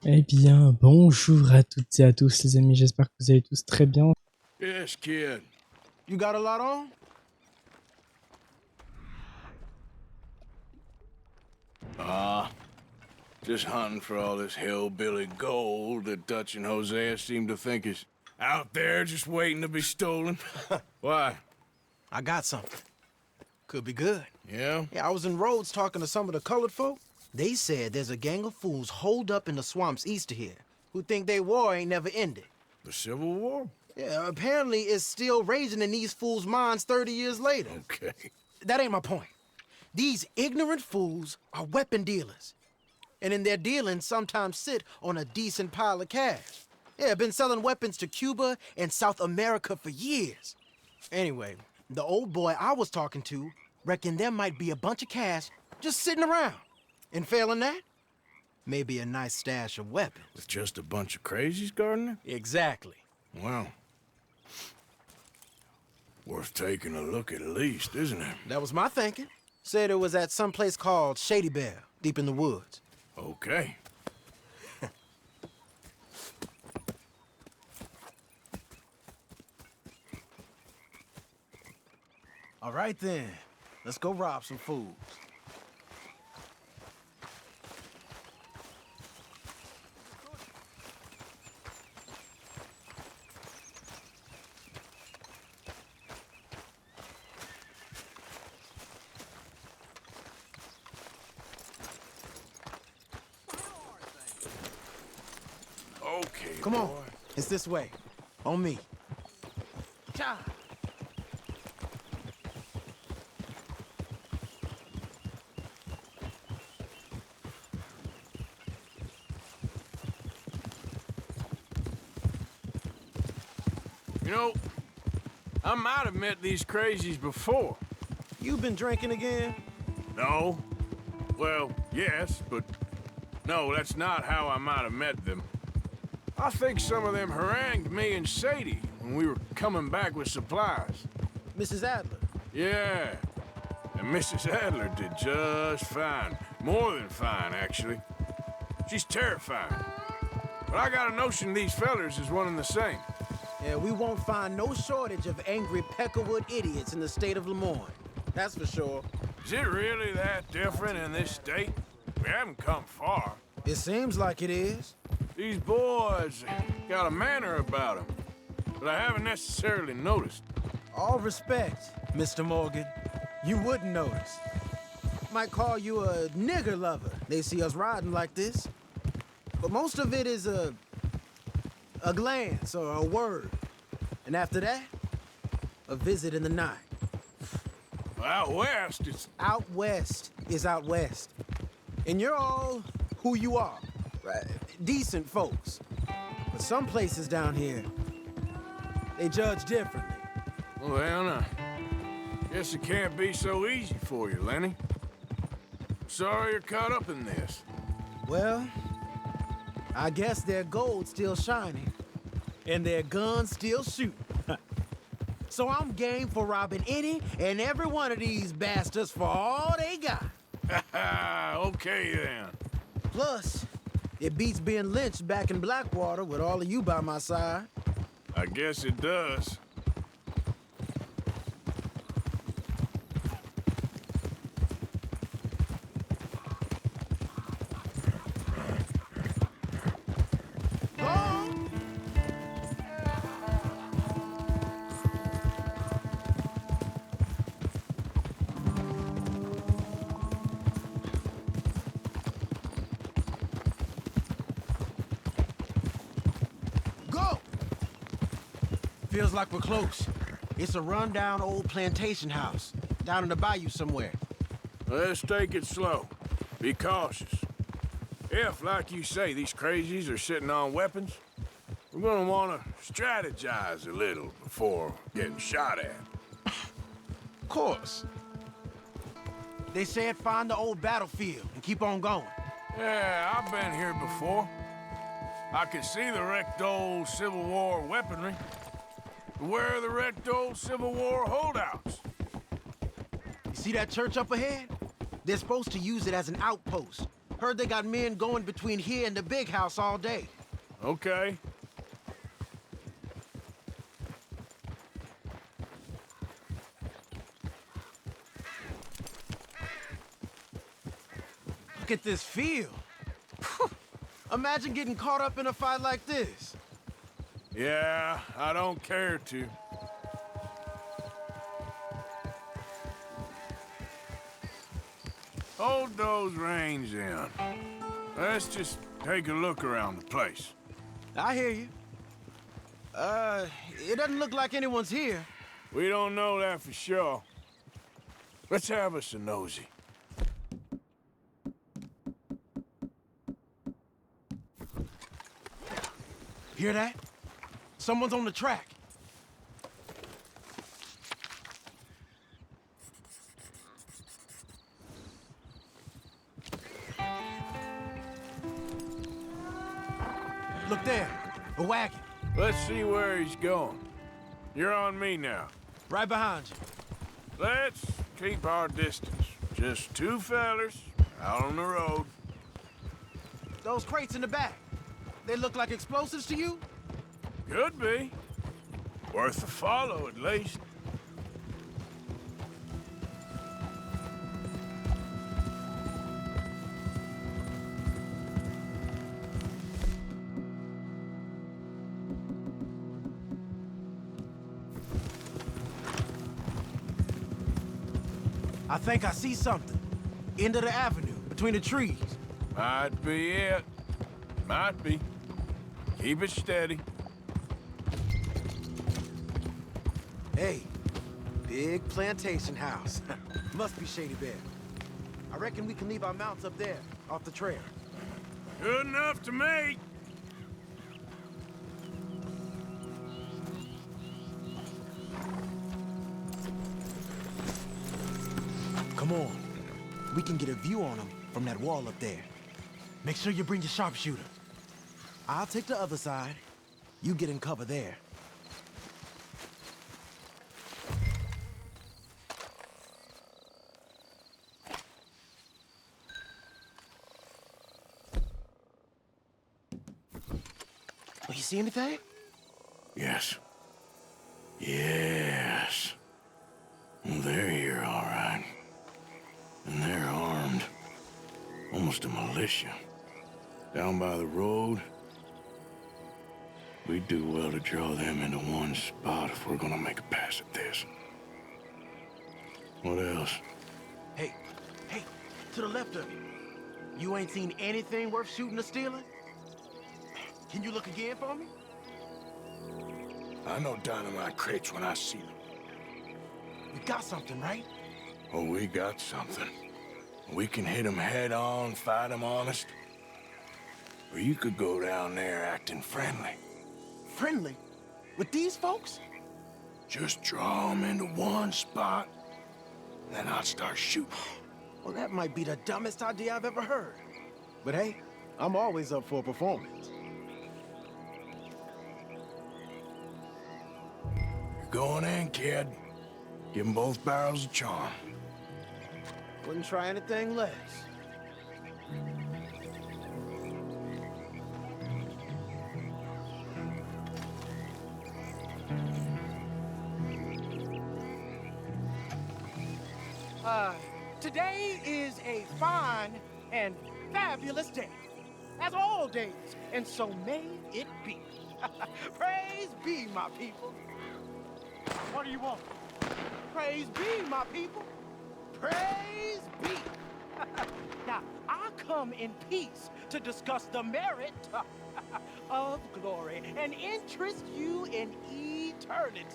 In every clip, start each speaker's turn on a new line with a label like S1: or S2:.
S1: Eh bien, bonjour à toutes et à tous les amis, j'espère que vous allez tous très bien.
S2: Yes, kid.
S3: You got a lot on?
S2: Just hunting for all this hillbilly gold that Dutch and Hosea seem to think is out there just waiting to be stolen. Why?
S3: I got something. Could be good.
S2: Yeah?
S3: Yeah, I was in Rhodes talking to some of the colored folk. They said there's a gang of fools holed up in the swamps east of here who think their war ain't never ended.
S2: The Civil War?
S3: Yeah, apparently it's still raging in these fools' minds 30 years later.
S2: Okay.
S3: That ain't my point. These ignorant fools are weapon dealers. And in their dealings sometimes sit on a decent pile of cash. Yeah, been selling weapons to Cuba and South America for years. Anyway, the old boy I was talking to reckoned there might be a bunch of cash just sitting around. And failing that, maybe a nice stash of weapons.
S2: With just a bunch of crazies guarding it?
S3: Exactly.
S2: Well, worth taking a look at least, isn't it?
S3: That was my thinking. Said it was at some place called Shady Bell, deep in the woods.
S2: Okay.
S3: All right then, let's go rob some fools.
S2: Okay,
S3: Come on,
S2: boy.
S3: it's this way. On me. Cha!
S2: You know, I might have met these crazies before.
S3: You been drinking again?
S2: No. Well, yes, but no, that's not how I might have met them. I think some of them harangued me and Sadie when we were coming back with supplies.
S3: Mrs. Adler.
S2: Yeah. And Mrs. Adler did just fine. More than fine, actually. She's terrifying. But I got a notion these fellers is one and the same.
S3: Yeah, we won't find no shortage of angry Peckerwood idiots in the state of Lemoyne. That's for sure.
S2: Is it really that different in this state? We haven't come far.
S3: It seems like it is.
S2: These boys got a manner about them, but I haven't necessarily noticed.
S3: All respect, Mr. Morgan. You wouldn't notice. Might call you a nigger lover. They see us riding like this. But most of it is a glance or a word. And after that, a visit in the night.
S2: Out west, it's...
S3: Out west is out west. And you're all who you are. Right? Decent folks. But some places down here, they judge differently.
S2: Well, then, guess it can't be so easy for you, Lenny. Sorry you're caught up in this.
S3: Well, I guess their gold's still shining. And their guns still shooting. So I'm game for robbing any and every one of these bastards for all they got.
S2: Okay, then.
S3: Plus, it beats being lynched back in Blackwater with all of you by my side.
S2: I guess it does.
S3: Go! Feels like we're close. It's a rundown old plantation house, down in the bayou somewhere.
S2: Let's take it slow. Be cautious. If, like you say, these crazies are sitting on weapons, we're gonna want to strategize a little before getting shot at.
S3: Of course. They said find the old battlefield and keep on going.
S2: Yeah, I've been here before. I can see the wrecked old Civil War weaponry. But where are the wrecked old Civil War holdouts?
S3: You see that church up ahead? They're supposed to use it as an outpost. Heard they got men going between here and the big house all day.
S2: Okay.
S3: Look at this field. Imagine getting caught up in a fight like this.
S2: Yeah, I don't care to. Hold those reins in. Let's just take a look around the place.
S3: I hear you. It doesn't look like anyone's here.
S2: We don't know that for sure. Let's have us a nosy.
S3: Hear that? Someone's on the track. Look there, a wagon.
S2: Let's see where he's going. You're on me now.
S3: Right behind you.
S2: Let's keep our distance. Just two fellers out on the road.
S3: Those crates in the back, they look like explosives to you?
S2: Could be. Worth a follow, at least.
S3: I think I see something. End of the avenue, between the trees.
S2: Might be it. Might be. Keep it steady.
S3: Hey, big plantation house. Must be Shady Bear. I reckon we can leave our mounts up there, off the trail.
S2: Good enough to me.
S3: Come on. We can get a view on them from that wall up there. Make sure you bring your sharpshooter. I'll take the other side. You get in cover there. Oh, you see anything?
S2: Yes. Yes. They're here, all right. And they're armed. Almost a militia. Down by the road. We'd do well to draw them into one spot if we're gonna make a pass at this. What else?
S3: Hey, to the left of you. You ain't seen anything worth shooting or stealing? Can you look again for me?
S2: I know dynamite crates when I see them.
S3: We got something, right?
S2: Oh, we got something. We can hit them head on, fight them honest. Or you could go down there acting friendly.
S3: Friendly? With these folks?
S2: Just draw them into one spot, then I'll start shooting.
S3: Well, that might be the dumbest idea I've ever heard. But hey, I'm always up for a performance.
S2: You're going in, kid. Give them both barrels a charm.
S3: Wouldn't try anything less.
S4: Today is a fine and fabulous day, as all days, and so may it be. Praise be, my people. What do you want? Praise be, my people. Praise be. Now, I come in peace to discuss the merit of glory and interest you in eternity.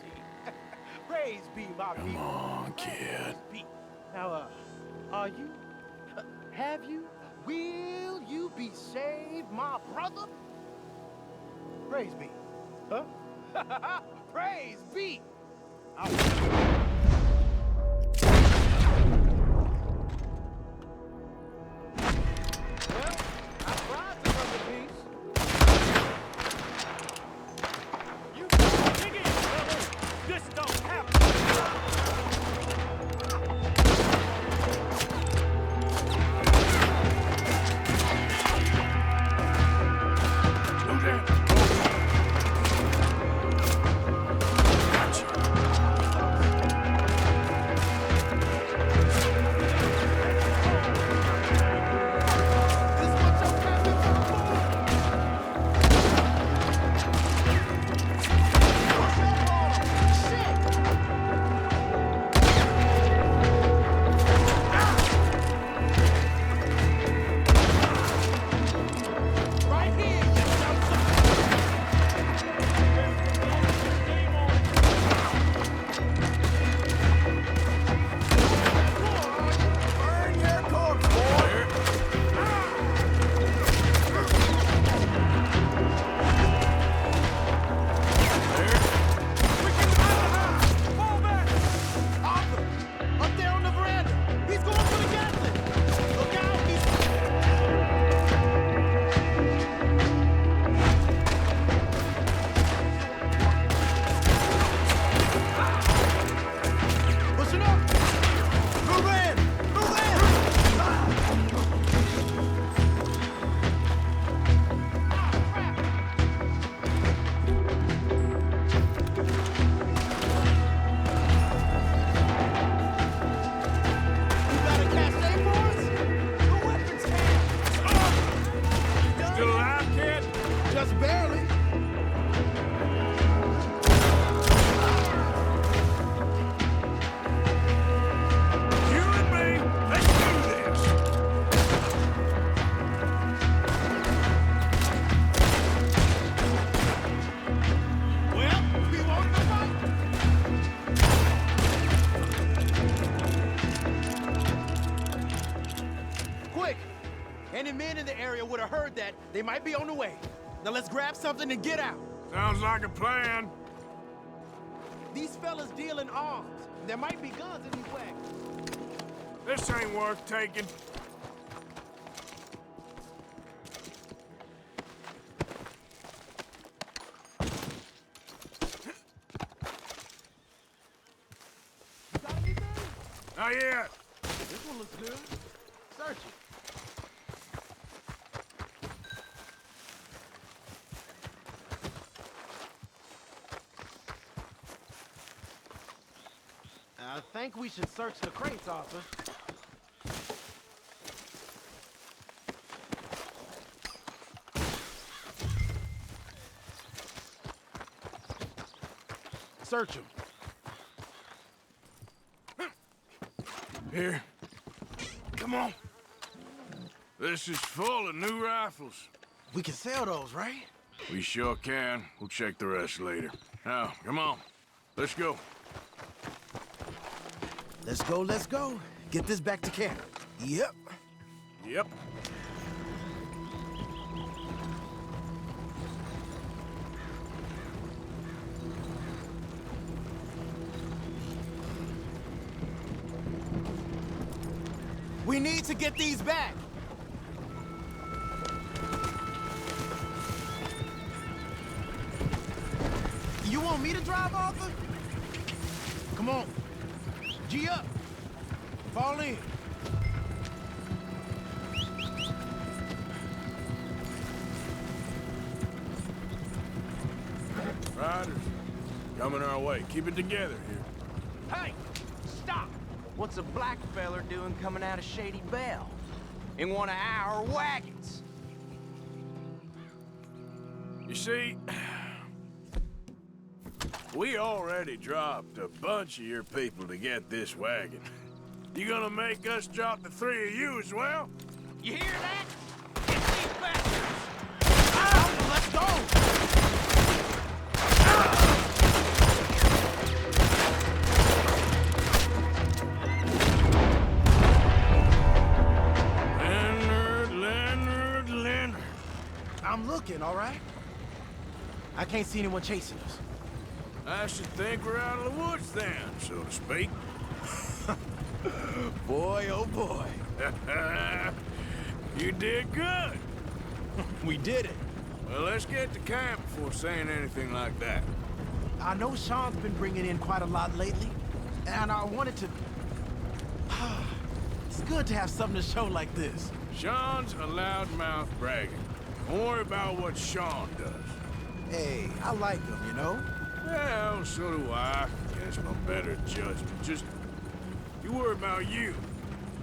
S4: Praise be, my people.
S2: Come on, kid.
S4: Be. Now, are you? Have you? Will you be saved, my brother? Praise be. Huh? Praise be. Well, I tried to come in peace. You dig in, brother. This don't happen.
S3: Just barely.
S2: You and me, let's do this.
S4: Well, we wanted to fight. Quick! Any men in the area would have heard that. They might be on the way. Now let's grab something and get out.
S2: Sounds like a plan.
S4: These fellas deal in arms. There might be guns in these wagons.
S2: This ain't worth taking.
S4: You got anything?
S2: Not yet.
S4: This one looks good. Search it. I think we should search the crates, Arthur. Search them.
S2: Here. Come on. This is full of new rifles.
S3: We can sell those, right?
S2: We sure can. We'll check the rest later. Now, come on. Let's go.
S3: Let's go, let's go. Get this back to camp. Yep.
S2: Yep.
S4: We need to get these back. You want me to drive, Arthur? Come on. G up. Fall in.
S2: Riders. Coming our way. Keep it together here.
S4: Hey, stop.
S5: What's a black feller doing coming out of Shady Belle? In one of our wagons?
S2: You see, we already dropped a bunch of your people to get this wagon. You gonna make us drop the three of you as well?
S5: You hear that? Get these bastards!
S4: Ah, let's go.
S2: Leonard.
S4: I'm looking, all right? I can't see anyone chasing us.
S2: I should think we're out of the woods then, so to speak.
S4: Boy, oh boy.
S2: You did good.
S4: We did it.
S2: Well, let's get to camp before saying anything like that.
S4: I know Sean's been bringing in quite a lot lately, and I wanted to... It's good to have something to show like this.
S2: Sean's a loudmouth bragging. Don't worry about what Sean does.
S3: Hey, I like them, you know?
S2: Well, so do I. Guess no better judgment. Just, you worry about you.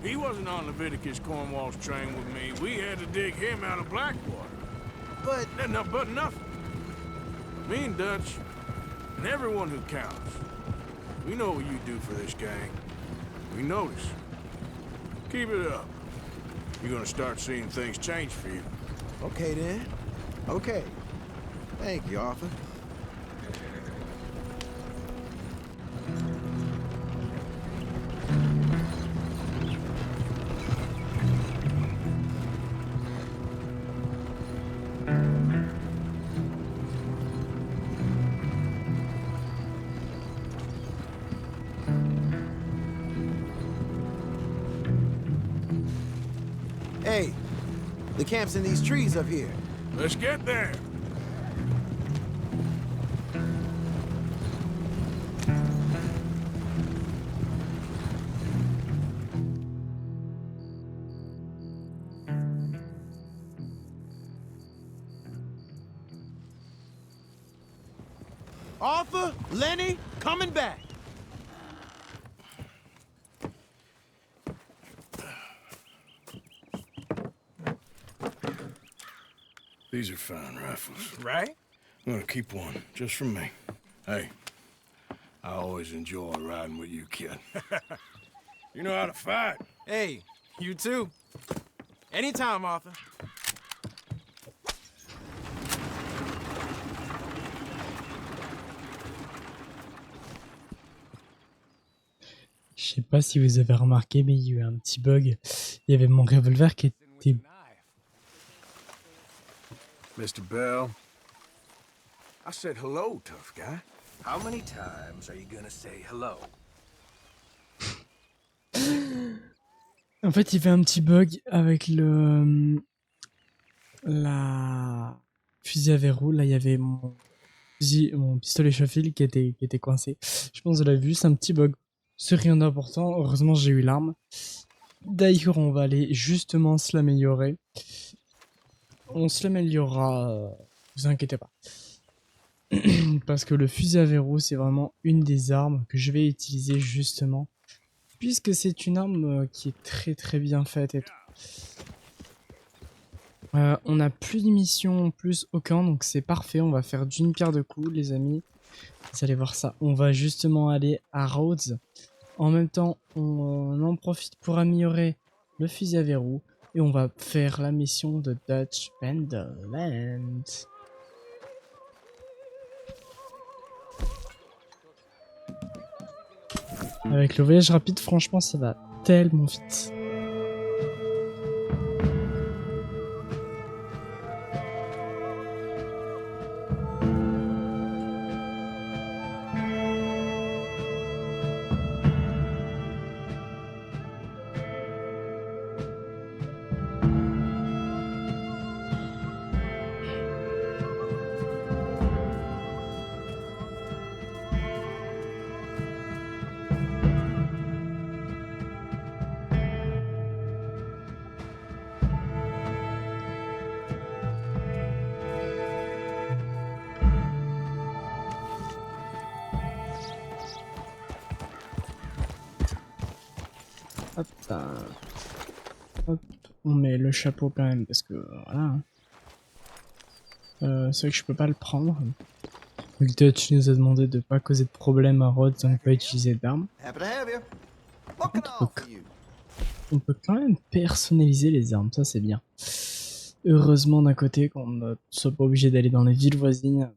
S2: He wasn't on Leviticus Cornwall's train with me. We had to dig him out of Blackwater.
S3: But
S2: But nothing. Me and Dutch, and everyone who counts, we know what you do for this gang. We notice. Keep it up. You're gonna start seeing things change for you.
S3: okay then. Okay. Thank you, Arthur. Hey, the camp's in these trees up here.
S2: Let's get there.
S4: Arthur, Lenny, coming back.
S2: These are fine rifles.
S3: Right?
S2: I'm gonna keep one, just for me. Hey, I always enjoy riding with you, kid. You know how to fight.
S3: Hey, you too. Anytime, Arthur.
S1: Je sais pas si vous avez remarqué, mais il y a eu un petit bug. Il y avait mon revolver qui était...
S2: Mr. Bell, I said hello, tough guy.
S5: How many times are you gonna say hello?
S1: En fait, il y avait un petit bug avec la fusil à verrou. Là, il y avait mon pistolet chauffe-fil qui était coincé. Je pense que vous l'avez vu, c'est un petit bug. C'est rien d'important. Heureusement, j'ai eu l'arme. D'ailleurs, on va aller justement se l'améliorer. On se l'améliorera, vous inquiétez pas. Parce que le fusil à verrou, c'est vraiment une des armes que je vais utiliser justement. Puisque c'est une arme qui est très très bien faite et tout. On n'a plus de mission, plus aucun, donc c'est parfait. On va faire d'une pierre deux coups, les amis. Vous allez voir ça. On va justement aller à Rhodes. En même temps, on en profite pour améliorer le fusil à verrou. Et on va faire la mission de Dutch Vanderland. Avec le voyage rapide, franchement, ça va tellement vite. Hop, hop, on met le chapeau quand même parce que voilà. C'est vrai que je peux pas le prendre. Le Dutch nous a demandé de pas causer de problème à Rhodes, donc pas utiliser d'armes. On peut quand même personnaliser les armes, ça c'est bien. Heureusement d'un côté qu'on ne soit pas obligé d'aller dans les villes voisines.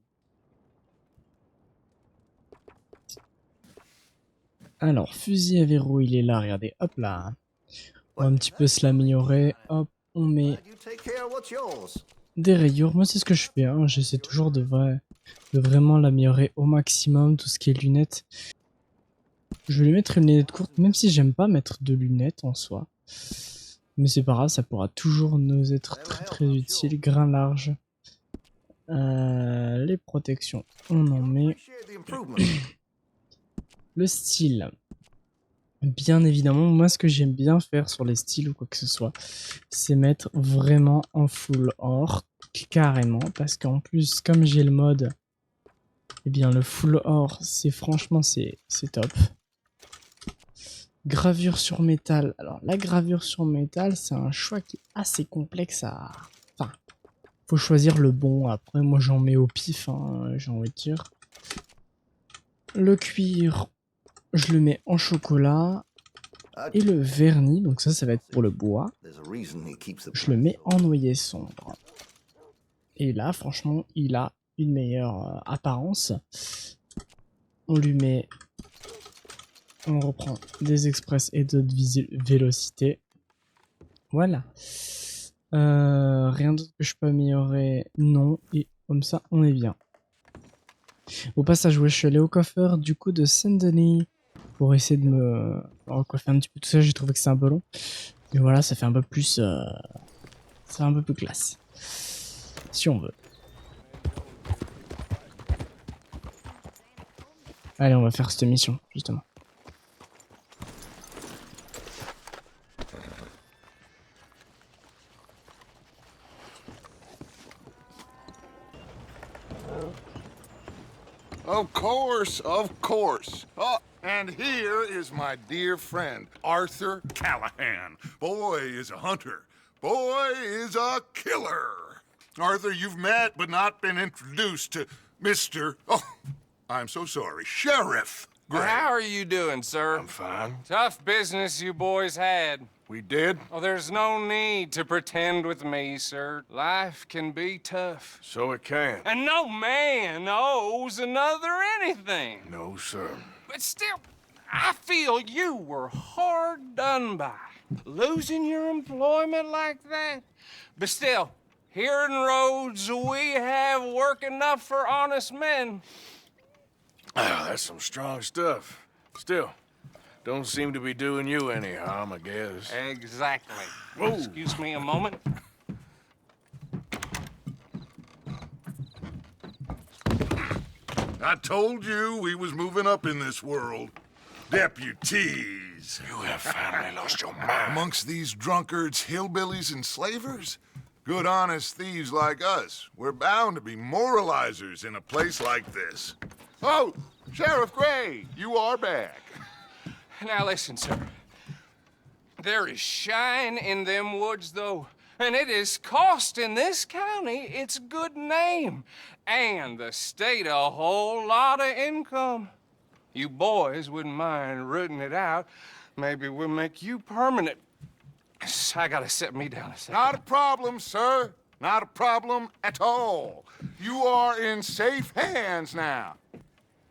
S1: Alors, fusil à verrou, il est là, regardez, hop là. On va un petit peu se l'améliorer, hop, on met des rayures. Moi, c'est ce que je fais, hein. J'essaie toujours de vraiment l'améliorer au maximum, tout ce qui est lunettes. Je vais lui mettre une lunette courte, même si j'aime pas mettre de lunettes en soi. Mais c'est pas grave, ça pourra toujours nous être très très utile. Grain large. Les protections, on en met. Le style. Bien évidemment, moi ce que j'aime bien faire sur les styles ou quoi que ce soit, c'est mettre vraiment en full or, carrément, parce qu'en plus, comme j'ai le mode, eh bien le full or, c'est franchement, c'est top. Gravure sur métal. Alors la gravure sur métal, c'est un choix qui est assez complexe à... Enfin, faut choisir le bon. Après, moi j'en mets au pif, hein, j'ai envie de dire. Le cuir... Je le mets en chocolat et le vernis, donc ça va être pour le bois. Je le mets en noyer sombre. Et là, franchement, il a une meilleure apparence. On lui met... On reprend des express et d'autres vélocités. Voilà. Rien d'autre que je peux améliorer? Non. Et comme ça, on est bien. Au passage, ouais, je suis allé au coiffeur du coup de Saint-Denis pour essayer de me recoiffer un petit peu tout ça. J'ai trouvé que c'est un peu long. Mais voilà, ça fait un peu plus... ça fait un peu plus classe. Si on veut. Allez, on va faire cette mission, justement.
S6: Of course, of course. Oh, and here is my dear friend, Arthur Callahan. Boy is a hunter. Boy is a killer. Arthur, you've met but not been introduced to Mr. Oh, I'm so sorry, Sheriff Gray.
S7: How are you doing, sir?
S2: I'm fine.
S7: Tough business you boys had.
S2: We did?
S7: Oh, there's no need to pretend with me, sir. Life can be tough.
S2: So it can.
S7: And no man owes another anything.
S2: No, sir.
S7: But still, I feel you were hard done by. Losing your employment like that. But still, here in Rhodes, we have work enough for honest men.
S2: Ah, that's some strong stuff. Still, don't seem to be doing you any harm, I guess.
S7: Exactly.
S2: Whoa.
S7: Excuse me a moment.
S6: I told you we was moving up in this world. Deputies.
S2: You have finally lost your mind.
S6: Amongst these drunkards, hillbillies, and slavers? Good honest thieves like us. We're bound to be moralizers in a place like this. Oh, Sheriff Gray, you are back.
S7: Now listen, sir. There is shine in them woods, though, and it is costing this county its good name and the state a whole lot of income. You boys wouldn't mind rooting it out. Maybe we'll make you permanent. I gotta set me down a second.
S6: Not a problem, sir. Not a problem at all. You are in safe hands now.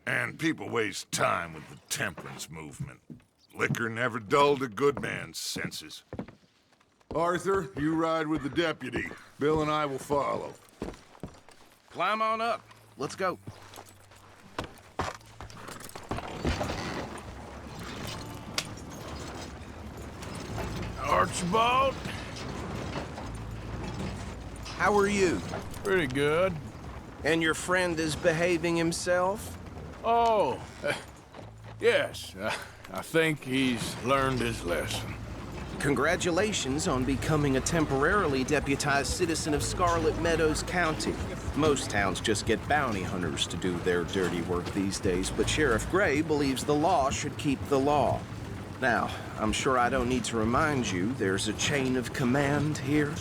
S6: And people waste time with the temperance movement. Liquor never dulled a good man's senses. Arthur, you ride with the deputy. Bill and I will follow.
S5: Climb on up. Let's go.
S2: Archibald?
S5: How are you?
S2: Pretty good.
S5: And your friend is behaving himself?
S2: Oh, yes. I think he's learned his lesson.
S5: Congratulations on becoming a temporarily deputized citizen of Scarlet Meadows County. Most towns just get bounty hunters to do their dirty work these days, but Sheriff Gray believes the law should keep the law. Now, I'm sure I don't need to remind you there's a chain of command here.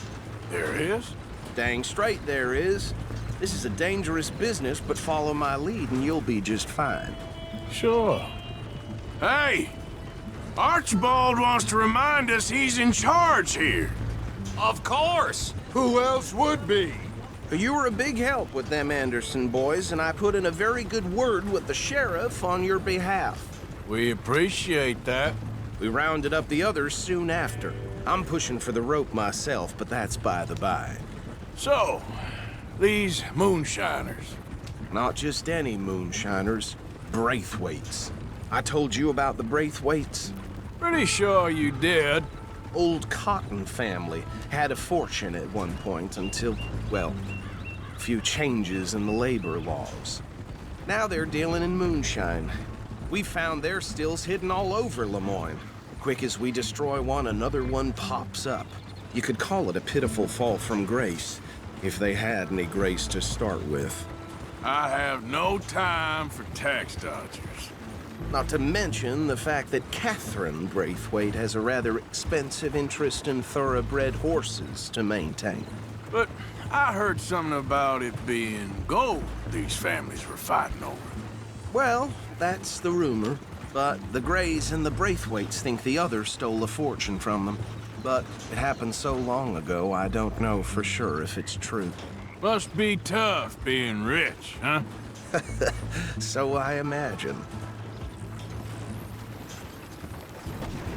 S2: There is?
S5: Dang straight there is. This is a dangerous business, but follow my lead and you'll be just fine.
S2: Sure. Hey! Archibald wants to remind us he's in charge here.
S7: Of course!
S6: Who else would be?
S5: You were a big help with them Anderson boys, and I put in a very good word with the sheriff on your behalf.
S2: We appreciate that.
S5: We rounded up the others soon after. I'm pushing for the rope myself, but that's by the by.
S2: So, these moonshiners.
S5: Not just any moonshiners, Braithwaites. I told you about the Braithwaites?
S2: Pretty sure you did.
S5: Old Cotton family had a fortune at one point until, well, a few changes in the labor laws. Now they're dealing in moonshine. We found their stills hidden all over Lemoyne. Quick as we destroy one, another one pops up. You could call it a pitiful fall from grace, if they had any grace to start with.
S2: I have no time for tax dodgers.
S5: Not to mention the fact that Catherine Braithwaite has a rather expensive interest in thoroughbred horses to maintain.
S2: But I heard something about it being gold these families were fighting over.
S5: Well, that's the rumor. But the Grays and the Braithwaites think the others stole a fortune from them. But it happened so long ago, I don't know for sure if it's true.
S2: Must be tough being rich, huh?
S5: So I imagine.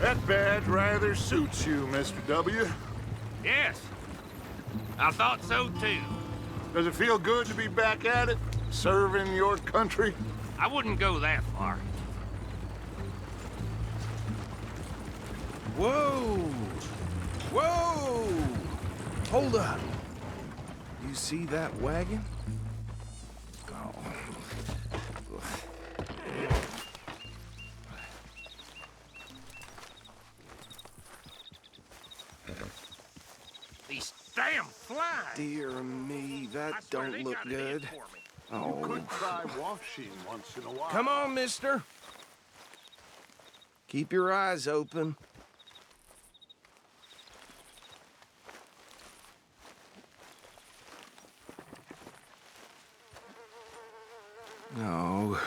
S6: That badge rather suits you, Mr. W.
S4: Yes, I thought so too.
S6: Does it feel good to be back at it, serving your country?
S4: I wouldn't go that far.
S5: Whoa! Whoa! Hold up. You see that wagon? Oh.
S4: These damn flies.
S5: Dear me, that
S4: I swear
S5: don't
S4: they
S5: look
S4: got it in
S5: good.
S4: for me.
S5: Oh.
S6: Could try washing once in a while.
S5: Come on, mister. Keep your eyes open. Oh,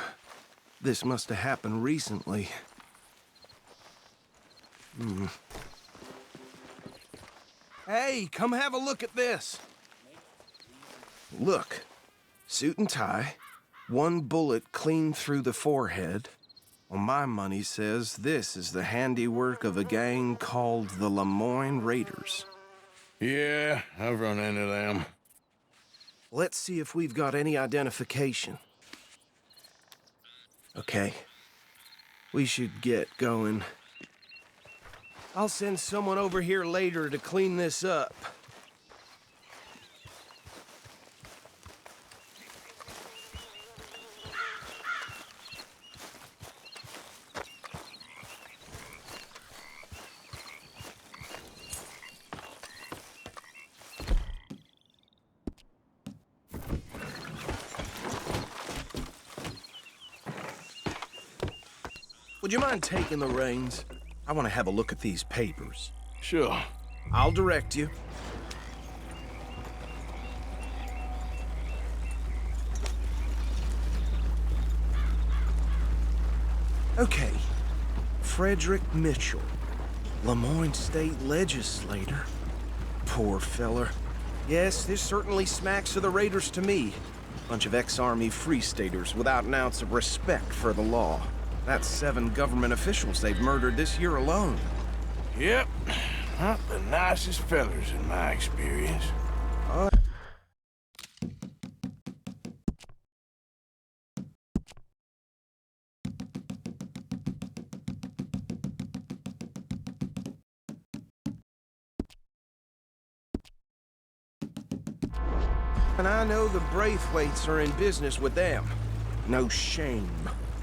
S5: this must have happened recently. Hey, come have a look at this. Look, suit and tie, one bullet clean through the forehead. Well, my money says this is the handiwork of a gang called the Lemoyne Raiders.
S2: Yeah, I've run into them.
S5: Let's see if we've got any identification. Okay. We should get going. I'll send someone over here later to clean this up. Would you mind taking the reins? I want to have a look at these papers.
S2: Sure.
S5: I'll direct you. Okay. Frederick Mitchell, Lemoyne State Legislator. Poor feller. Yes, this certainly smacks of the Raiders to me. Bunch of ex-Army Free Staters without an ounce of respect for the law. That's 7 government officials they've murdered this year alone.
S2: Yep. Not the nicest fellers in my experience.
S5: And I know the Braithwaites are in business with them. No shame.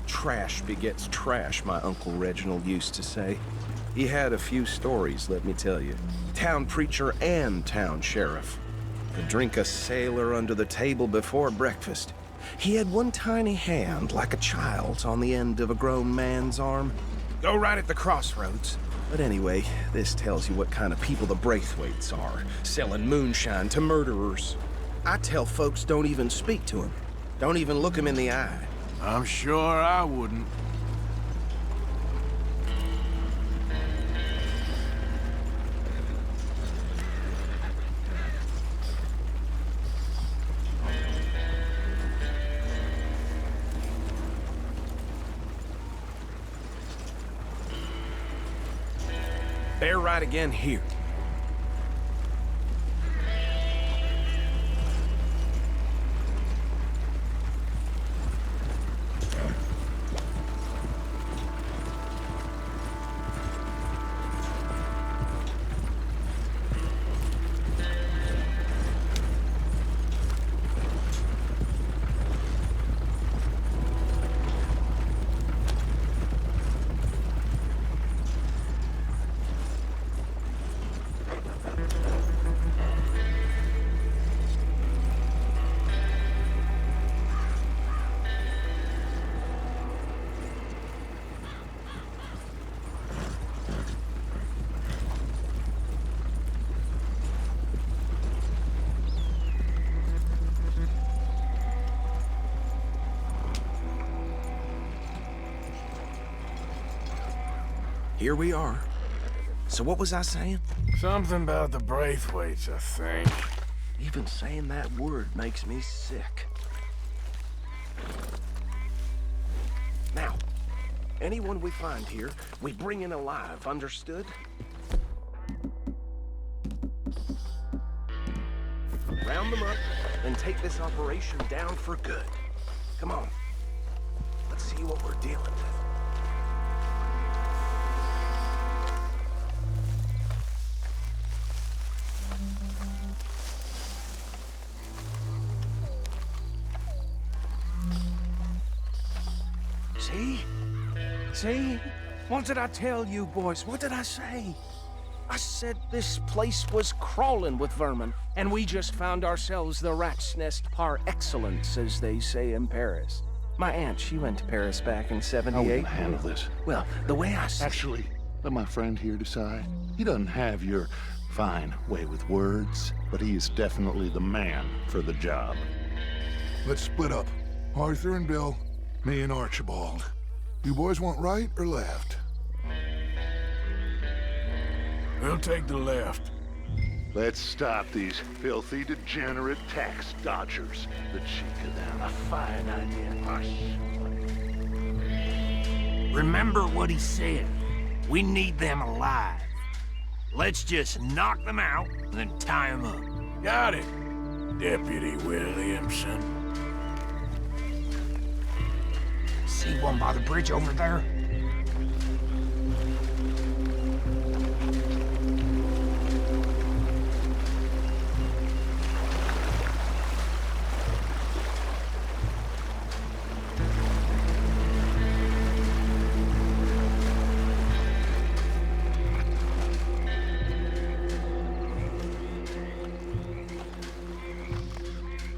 S5: Trash begets trash, my Uncle Reginald used to say. He had a few stories, let me tell you. Town preacher and town sheriff. Could drink a sailor under the table before breakfast. He had one tiny hand, like a child's, on the end of a grown man's arm. Go right at the crossroads. But anyway, this tells you what kind of people the Braithwaites are, selling moonshine to murderers. I tell folks don't even speak to him. Don't even look him in the eye.
S2: I'm sure I wouldn't.
S5: Bear right again here. Here we are. So what was I saying?
S2: Something about the Braithwaites, I think.
S5: Even saying that word makes me sick. Now, anyone we find here, we bring in alive, understood? Round them up, and take this operation down for good. Come on. Let's see what we're dealing with. See? What did I tell you, boys? What did I say? I said this place was crawling with vermin, and we just found ourselves the rat's nest par excellence, as they say in Paris. My aunt, she went to Paris back in '78.
S8: How are we gonna handle this?
S5: Well, the way I see
S8: Actually, let my friend here decide. He doesn't have your fine way with words, but he is definitely the man for the job.
S6: Let's split up. Arthur and Bill, me and Archibald. You boys want right or left?
S2: We'll take the left.
S8: Let's stop these filthy, degenerate tax dodgers. The cheek of them. A fine idea.
S9: Remember what he said. We need them alive. Let's just knock them out and then tie them up.
S2: Got it, Deputy Williamson.
S9: See one by the bridge over there?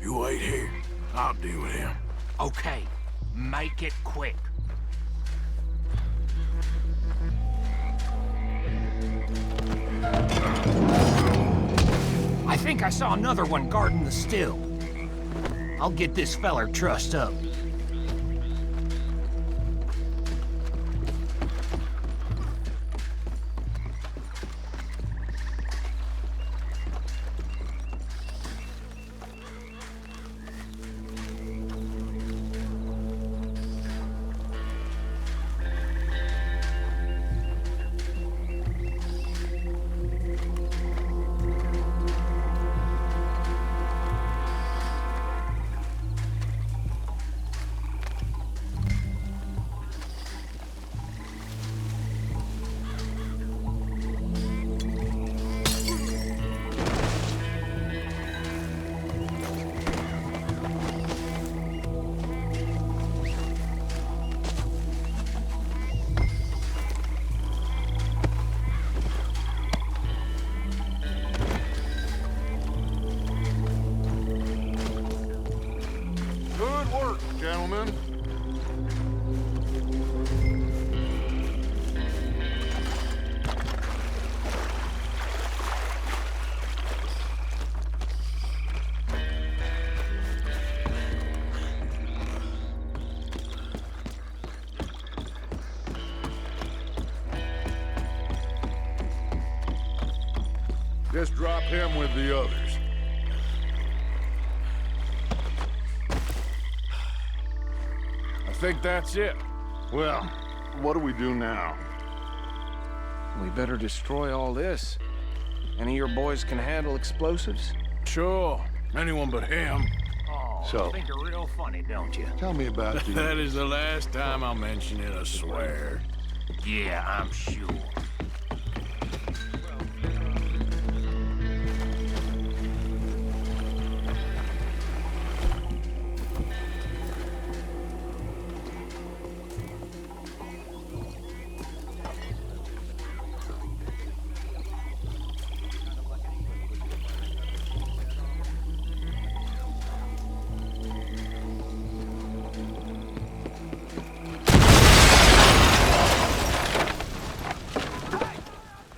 S2: You wait here. I'll deal with him.
S9: Okay, make it quick. I think I saw another one guarding the still. I'll get this feller trussed up.
S6: Good work, gentlemen. Just drop him with the others.
S2: I think that's it.
S6: Well, what do we do now?
S5: We better destroy all this. Any of your boys can handle explosives?
S2: Sure. Anyone but him.
S9: Oh,
S8: So-
S9: you think you're real funny, don't you?
S8: Tell me about the...
S2: That is the last time I'll mention it, I swear.
S9: Yeah, I'm sure.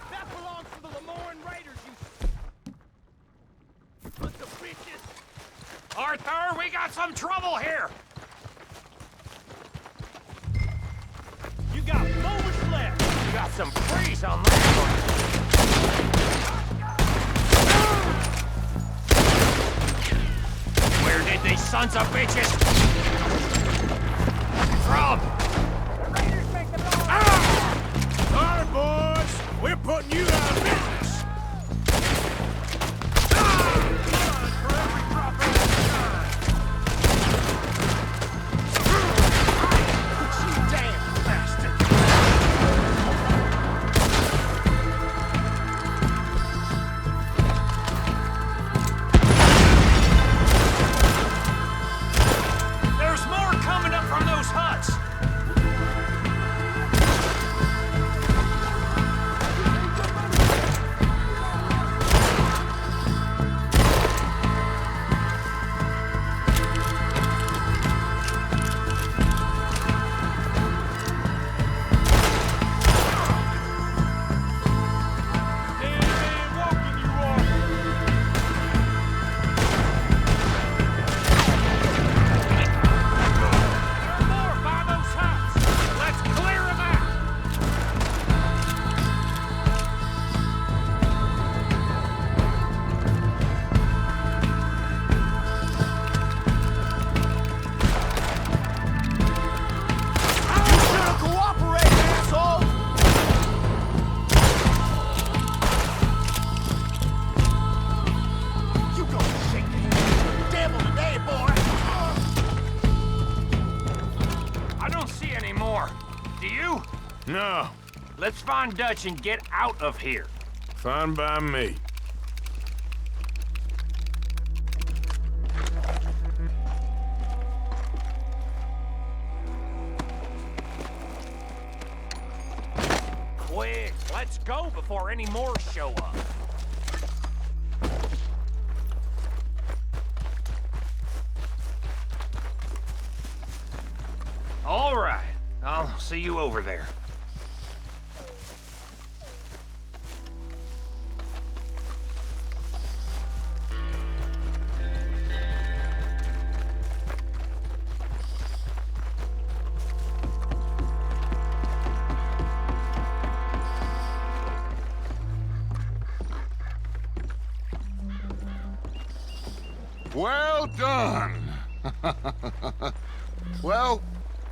S4: That belongs to the Lemoran Raiders, you sons of bitches!
S9: Arthur, we got some trouble here!
S4: You got moments left!
S9: We got some freeze on that one. Where did these sons of bitches from?
S4: Raiders make the noise!
S2: All right, boys. We're putting you out of business.
S9: There's more coming up from those huts.
S2: No,
S9: Let's find Dutch and get out of here.
S2: fine by me.
S9: Quick, let's go before any more show up. All right, I'll see you over there.
S6: Well done. Well,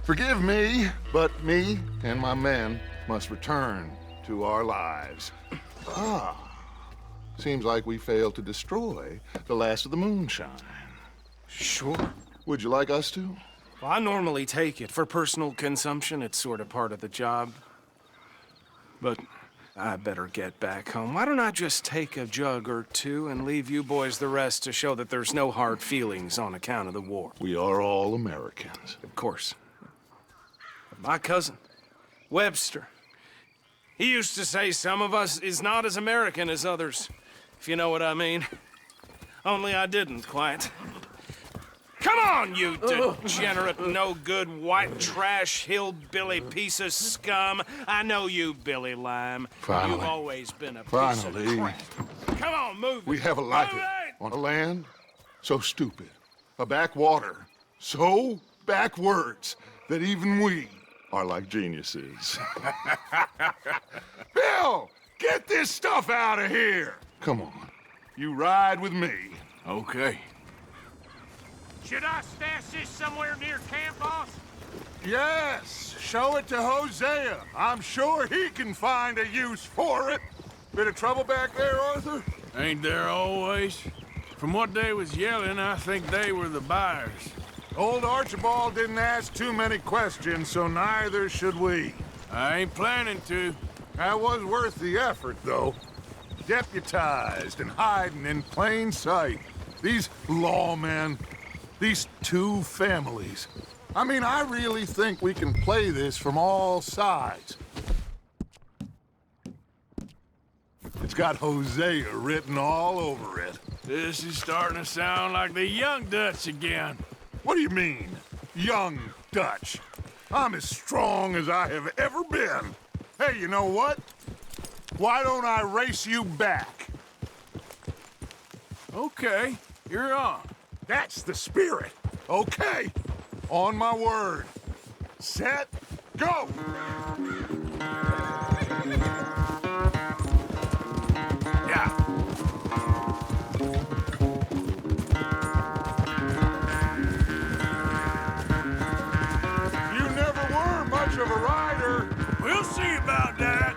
S6: forgive me, but me and my men must return to our lives. Seems like we failed to destroy the last of the moonshine.
S5: Sure.
S6: Would you like us to?
S5: Well, I normally take it. For personal consumption, it's sort of part of the job. But I better get back home. Why don't I just take a jug or two and leave you boys the rest to show that there's no hard feelings on account of the war?
S6: We are all Americans.
S5: Of course. My cousin, Webster, he used to say some of us is not as American as others, if you know what I mean. Only I didn't quite. Come on, you degenerate, no-good, white trash, hillbilly piece of scum. I know you, Billy Lime.
S6: Finally.
S5: You've always been a piece
S6: Finally.
S5: of crap. Come on, move
S6: We
S5: it.
S6: have a life
S5: Move it!
S6: on a land so stupid, a backwater so backwards that even we are like geniuses. Bill, get this stuff out of here! Come on, you ride with me.
S2: Okay.
S9: Should I stash this somewhere near camp, boss?
S6: Yes, show it to Hosea. I'm sure he can find a use for it. Bit of trouble back there, Arthur?
S2: Ain't there always? From what they was yelling, I think they were the buyers.
S6: Old Archibald didn't ask too many questions, so neither should we.
S2: I ain't planning to.
S6: That was worth the effort, though. Deputized and hiding in plain sight. These lawmen, these two families. I mean, I really think we can play this from all sides. It's got Hosea written all over it.
S2: This is starting to sound like the young Dutch again.
S6: What do you mean, young Dutch? I'm as strong as I have ever been. Hey, you know what? Why don't I race you back?
S2: Okay, you're on.
S6: That's the spirit. Okay, on my word. Set, go! Yeah. You never were much of a rider.
S2: We'll see about that.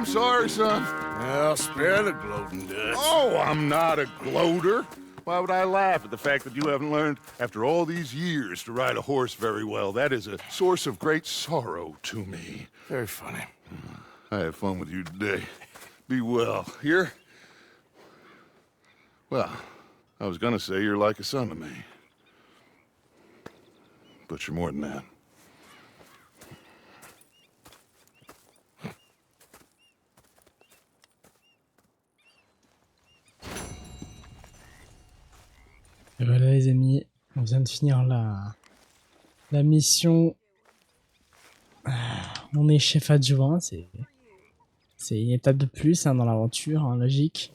S6: I'm sorry, son.
S2: Well, spare the gloating, Dutch.
S6: Oh, I'm not a gloater. Why would I laugh at the fact that you haven't learned, after all these years, to ride a horse very well? That is a source of great sorrow to me.
S2: Very funny.
S6: I had fun with you today. Be well. Here? Well, I was gonna say you're like a son to me. But you're more than that.
S1: Et voilà les amis, on vient de finir la mission. On est chef adjoint, c'est une étape de plus hein, dans l'aventure, hein, logique.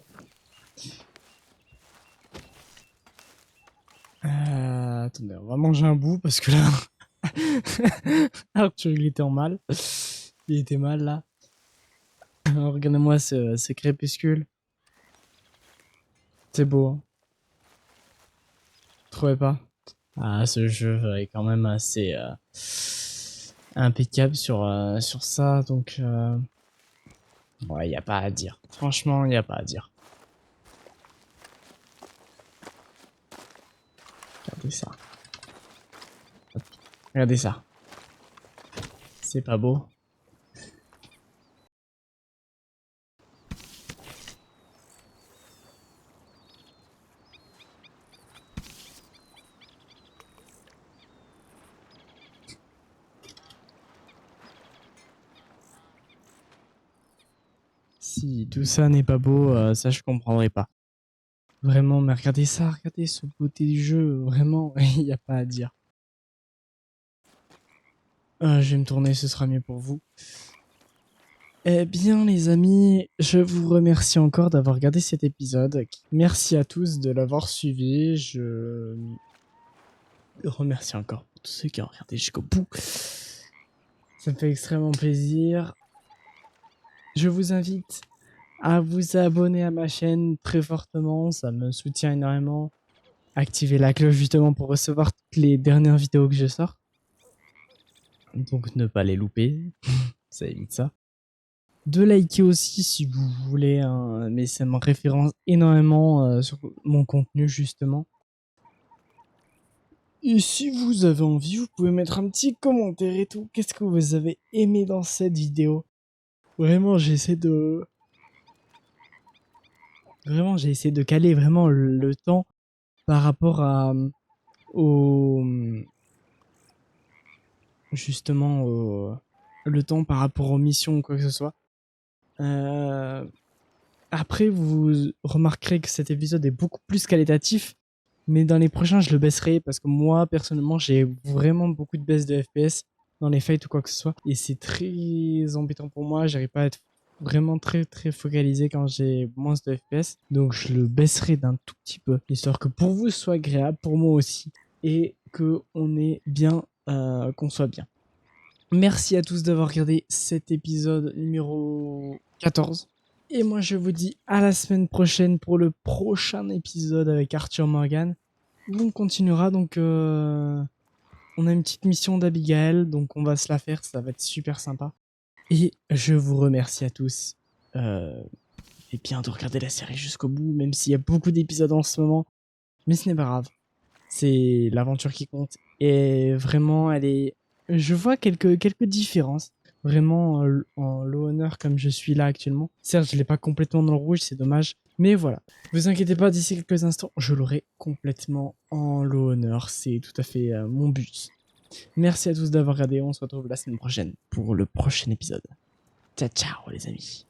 S1: Attendez, on va manger un bout parce que là, Arthur il était en mal. Il était mal là. Regardez-moi ce crépuscule. C'est beau. Hein. Vous trouvez pas? Ah, ce jeu est quand même assez impeccable sur ça, donc ouais, y a pas à dire. Franchement, y a pas à dire. Regardez ça. Regardez ça. C'est pas beau? Si tout ça n'est pas beau, ça je comprendrai pas. Vraiment, mais regardez ça, regardez ce beauté du jeu, vraiment, il n'y a pas à dire. Je vais me tourner, ce sera mieux pour vous. Eh bien les amis, je vous remercie encore d'avoir regardé cet épisode. Merci à tous de l'avoir suivi, je remercie encore pour tous ceux qui ont regardé jusqu'au bout. Ça me fait extrêmement plaisir. Je vous invite à vous abonner à ma chaîne très fortement, ça me soutient énormément. Activez la cloche justement pour recevoir toutes les dernières vidéos que je sors. Donc ne pas les louper, ça évite ça. De liker aussi si vous voulez, hein, mais ça me référence énormément sur mon contenu justement. Et si vous avez envie, vous pouvez mettre un petit commentaire et tout. Qu'est-ce que vous avez aimé dans cette vidéo? Vraiment, j'ai essayé de caler vraiment le temps par rapport à le temps par rapport aux missions ou quoi que ce soit. Après, vous remarquerez que cet épisode est beaucoup plus qualitatif, mais dans les prochains, je le baisserai parce que moi, personnellement, j'ai vraiment beaucoup de baisse de FPS dans les fights ou quoi que ce soit, et c'est très embêtant pour moi. J'arrive pas à être vraiment très focalisé quand j'ai moins de FPS, donc je le baisserai d'un tout petit peu, histoire que pour vous ce soit agréable, pour moi aussi, et que on est bien, qu'on soit bien. Merci à tous d'avoir regardé cet épisode numéro 14. Et moi je vous dis à la semaine prochaine pour le prochain épisode avec Arthur Morgan, où on continuera donc on a une petite mission d'Abigail, donc on va se la faire, ça va être super sympa. Et je vous remercie à tous et bien de regarder la série jusqu'au bout, même s'il y a beaucoup d'épisodes en ce moment, mais ce n'est pas grave, c'est l'aventure qui compte. Et vraiment, je vois quelques différences. Vraiment en low honor comme je suis là actuellement. Certes, je l'ai pas complètement dans le rouge, c'est dommage. Mais voilà, vous inquiétez pas, d'ici quelques instants, je l'aurai complètement en low honor. C'est tout à fait mon but. Merci à tous d'avoir regardé. On se retrouve la semaine prochaine pour le prochain épisode. Ciao, ciao les amis.